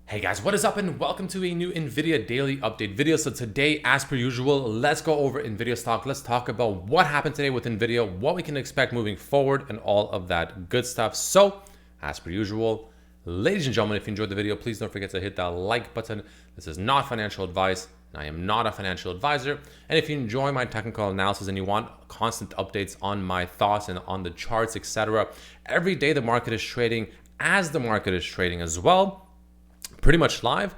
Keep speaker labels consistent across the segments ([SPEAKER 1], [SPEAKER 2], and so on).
[SPEAKER 1] Hey guys, what is up and welcome to a new NVIDIA daily update video. So today, as per usual, let's go over NVIDIA stock. Let's talk about what happened today with NVIDIA, what we can expect moving forward, and all of that good stuff. So, as per usual, ladies and gentlemen, if you enjoyed the video, please don't forget to hit that like button. This is not financial advice, and I am not a financial advisor. And if you enjoy my technical analysis and you want constant updates on my thoughts and on the charts, etc., every day the market is trading as the market is trading as well. Pretty much live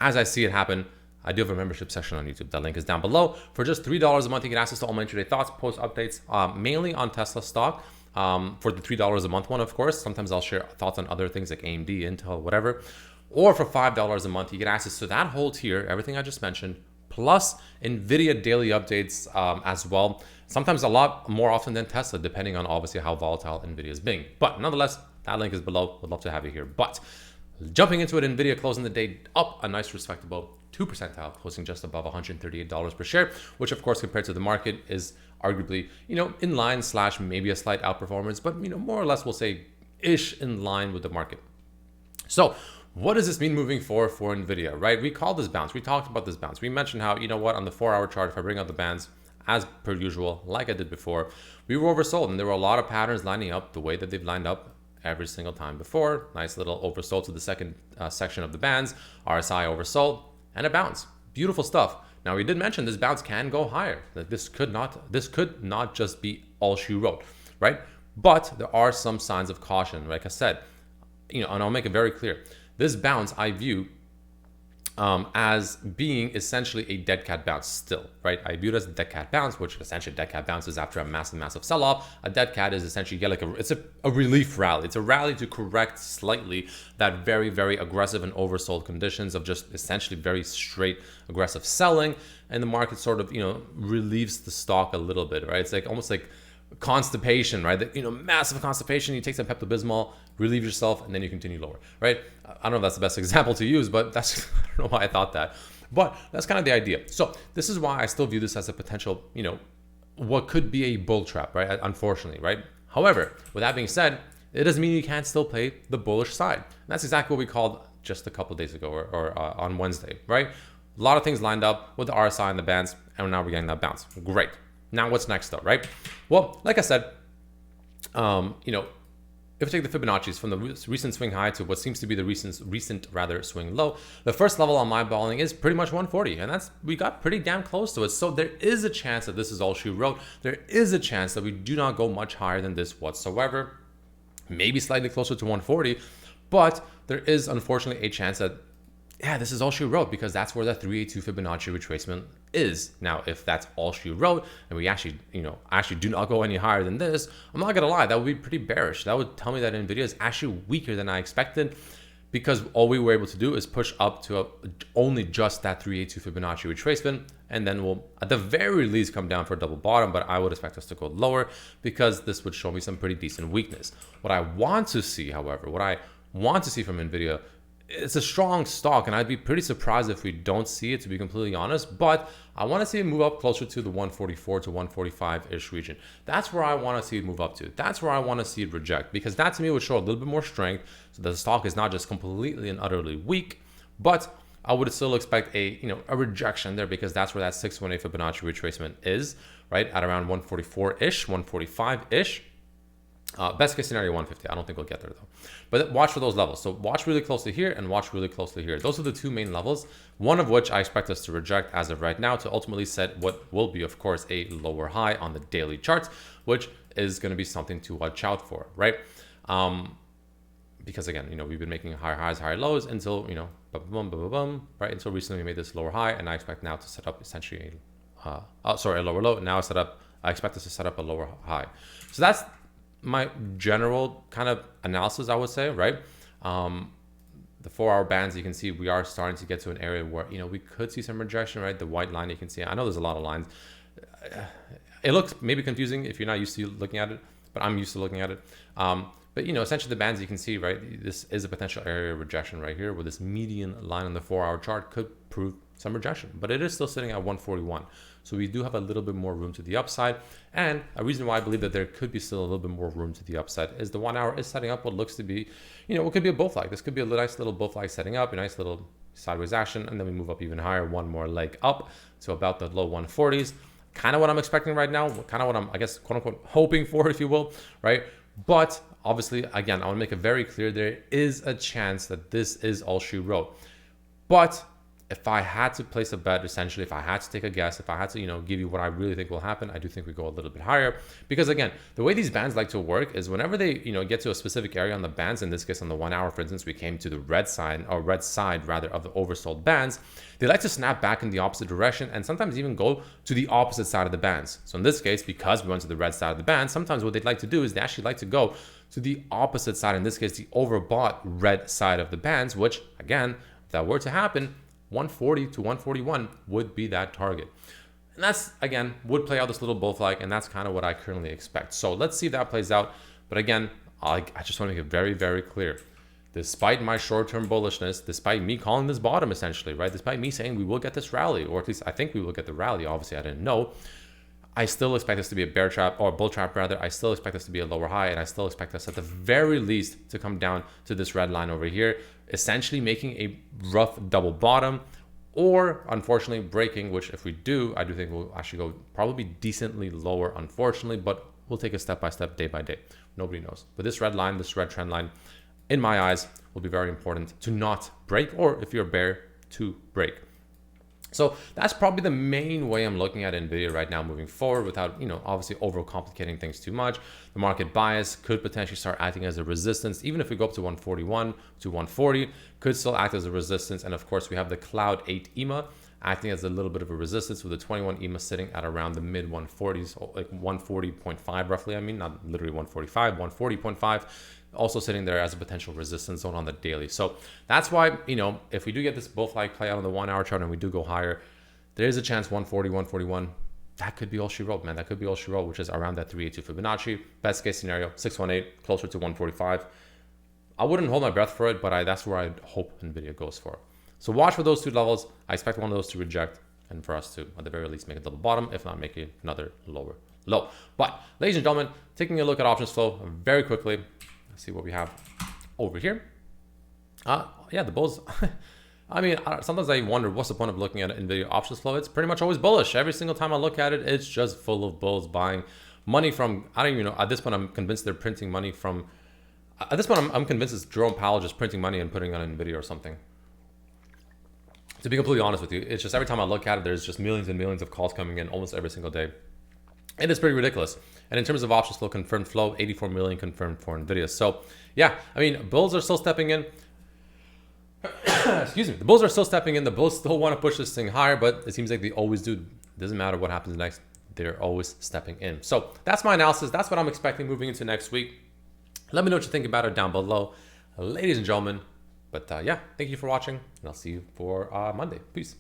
[SPEAKER 1] as I see it happen. I do have a membership section on YouTube. That link is down below. For just $3 a month, you get access to all my intraday thoughts, post updates, mainly on Tesla stock. For the $3 a month one, of course. Sometimes I'll share thoughts on other things like AMD, Intel, whatever. Or for $5 a month, you get access to that whole tier, everything I just mentioned, plus NVIDIA daily updates as well. Sometimes a lot more often than Tesla, depending on obviously how volatile NVIDIA is being. But nonetheless, that link is below. Would love to have you here. But jumping into it, NVIDIA closing the day up a nice respectable 2%, closing just above $138 per share, which of course compared to the market is arguably, in line / maybe a slight outperformance, but more or less we'll say ish in line with the market. So what does this mean moving forward for NVIDIA, right? We called this bounce. We talked about this bounce. We mentioned how, on the 4-hour chart, if I bring out the bands, as per usual, like I did before, we were oversold and there were a lot of patterns lining up the way that they've lined up every single time before. Nice little oversold to the second section of the bands, RSI oversold, and a bounce. Beautiful stuff. Now we did mention this bounce can go higher. That this could not just be all she wrote, right? But there are some signs of caution. Like I said, and I'll make it very clear. This bounce I view as being essentially a dead cat bounce still, right? I view it as a dead cat bounce, which essentially a dead cat bounce is after a massive sell-off. A dead cat is essentially it's a relief rally. It's a rally to correct slightly that very, very aggressive and oversold conditions of just essentially very straight aggressive selling, and the market sort of relieves the stock a little bit, right? It's like almost like constipation, right? Massive constipation. You take some Pepto-Bismol, relieve yourself, and then you continue lower, right? I don't know if that's the best example to use, but that's I don't know why I thought that, but that's kind of the idea. So this is why I still view this as a potential, what could be a bull trap, right? Unfortunately, right? However, with that being said, it doesn't mean you can't still play the bullish side. And that's exactly what we called just a couple of days ago or on Wednesday, right? A lot of things lined up with the RSI and the bands, and now we're getting that bounce. Great. Now what's next though, right? Well, like I said, if we take the Fibonacci's from the recent swing high to what seems to be the recent swing low, the first level on my balling is pretty much 140, and we got pretty damn close to it. So there is a chance that this is all she wrote. There is a chance that we do not go much higher than this whatsoever, maybe slightly closer to 140, but there is unfortunately a chance that this is all she wrote, because that's where that 382 Fibonacci retracement is. Now, if that's all she wrote and we actually do not go any higher than this, I'm not gonna lie, that would be pretty bearish. That would tell me that NVIDIA is actually weaker than I expected, because all we were able to do is push up to only just that 382 Fibonacci retracement, and then we'll at the very least come down for a double bottom, but I would expect us to go lower because this would show me some pretty decent weakness. What I want to see, however, from NVIDIA, it's a strong stock, and I'd be pretty surprised if we don't see it, to be completely honest. But I want to see it move up closer to the 144 to 145-ish region. That's where I want to see it move up to. That's where I want to see it reject, because that to me would show a little bit more strength, so the stock is not just completely and utterly weak. But I would still expect a rejection there, because that's where that 618 Fibonacci retracement is, right at around 144-ish, 145-ish. Best case scenario 150. I don't think we'll get there though, but watch for those levels. So watch really closely here and watch really closely here. Those are the two main levels, one of which I expect us to reject as of right now, to ultimately set what will be, of course, a lower high on the daily charts, which is going to be something to watch out for, right? Because again, we've been making higher highs, higher lows until right, until recently we made this lower high, and I expect now to set up essentially a lower low. Now I expect us to set up a lower high. So that's my general kind of analysis, I would say, right? The 4-hour bands, you can see we are starting to get to an area where we could see some rejection, right? The white line, you can see, I know there's a lot of lines. It looks maybe confusing if you're not used to looking at it, but I'm used to looking at it. But, you know, essentially the bands you can see, right, this is a potential area of rejection right here, where this median line on the 4-hour chart could prove some rejection, but it is still sitting at 141. So we do have a little bit more room to the upside. And a reason why I believe that there could be still a little bit more room to the upside is the 1 hour is setting up what looks to be, you know, what could be a bull flag. This could be a nice little bull flag setting up, a nice little sideways action, and then we move up even higher, one more leg up to about the low 140s. Kind of what I'm expecting right now, kind of what I'm, I guess, quote unquote, hoping for, if you will, right? But obviously, again, I want to make it very clear there is a chance that this is all she wrote. But if I had to place a bet, essentially, if I had to take a guess, if I had to, you know, give you what I really think will happen, I do think we go a little bit higher. Because again, the way these bands like to work is whenever they, you know, get to a specific area on the bands, in this case on the 1 hour, for instance, we came to the red side of the oversold bands, they like to snap back in the opposite direction and sometimes even go to the opposite side of the bands. So in this case, because we went to the red side of the band, sometimes what they'd like to do is they actually like to go to the opposite side, in this case, the overbought red side of the bands, which again, if that were to happen, 140 to 141 would be that target. And that's, again, would play out this little bull flag, and that's kind of what I currently expect. So let's see if that plays out. But again, I just want to make it very, very clear. Despite my short-term bullishness, despite me calling this bottom essentially, right? Despite me saying we will get this rally, or at least I think we will get the rally, obviously I didn't know, I still expect this to be a bear trap, or bull trap rather. I still expect this to be a lower high, and I still expect us at the very least to come down to this red line over here, essentially making a rough double bottom, or unfortunately breaking, which if we do, I do think we'll actually go probably decently lower, unfortunately, but we'll take it step by step, day by day. Nobody knows. But this red line, this red trend line, in my eyes, will be very important to not break, or if you're a bear, to break. So that's probably the main way I'm looking at NVIDIA right now moving forward, without, you know, obviously overcomplicating things too much. The market bias could potentially start acting as a resistance. Even if we go up to 141 to 140, could still act as a resistance. And of course, we have the Cloud 8 EMA acting as a little bit of a resistance, with the 21 EMA sitting at around the mid 140s, like 140.5 roughly. I mean, not literally 145, 140.5. Also sitting there as a potential resistance zone on the daily. So that's why, you know, if we do get this bull flag play out on the 1 hour chart and we do go higher, there is a chance 140, 141, that could be all she wrote, man. That could be all she wrote, which is around that 382 Fibonacci. Best case scenario, 618, closer to 145. I wouldn't hold my breath for it, but that's where I hope NVIDIA goes for. So watch for those two levels. I expect one of those to reject, and for us to, at the very least, make a double bottom, if not make another lower low. But ladies and gentlemen, taking a look at options flow very quickly. See what we have over here. Yeah, the bulls. I mean, sometimes I wonder what's the point of looking at NVIDIA options flow. It's pretty much always bullish. Every single time I look at it, it's just full of bulls buying money from, I don't even know. At this point, I'm convinced they're printing money from, at this point, I'm convinced it's Jerome Powell just printing money and putting it on NVIDIA or something. To be completely honest with you, it's just every time I look at it, there's just millions and millions of calls coming in almost every single day. And it's pretty ridiculous. And in terms of options flow, confirmed flow, 84 million confirmed for NVIDIA. So yeah, I mean, bulls are still stepping in. Excuse me. The bulls are still stepping in. The bulls still want to push this thing higher, but it seems like they always do. It doesn't matter what happens next. They're always stepping in. So that's my analysis. That's what I'm expecting moving into next week. Let me know what you think about it down below, ladies and gentlemen. But yeah, thank you for watching, and I'll see you for Monday. Peace.